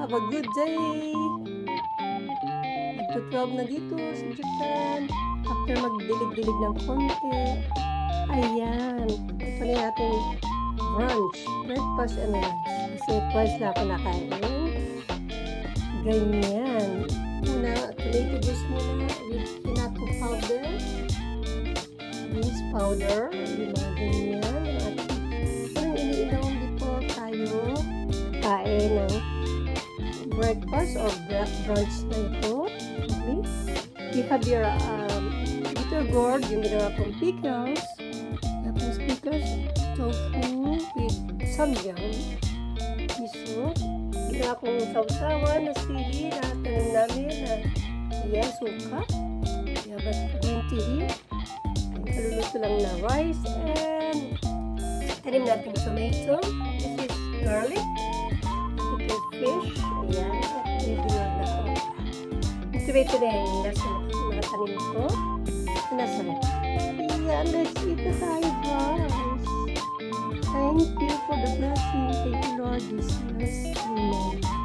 Have a good day! Nagto-12 na dito sa Japan. After magdilig-dilig ng konti. Ayan. Ito na yung ating brunch. Breakfast and lunch. Kasi twice na ako nakain. Ganyan. Una, tomato juice muna with hinato powder. Beans powder. Yung mga ganyan. At parang iniinom before tayo kain ng breakfast or brunch na ito. Okay? You have your bitter gourd, yung ginawa kong pickles. Tapos pickles, tofu with samgyang, miso. Ginawa kong sausawan na sili na tanim namin na yan, suka. You have a green tea. Kaluluto lang na rice and tanim natin tomato. This is garlic. Fish, ayan, at maybe na ako. Ito na yung nasa mga tanim ko. Nasa rin. Ayan, let's eat na tayo, guys. Thank you for the blessing. Thank you, Lord Jesus. Amen.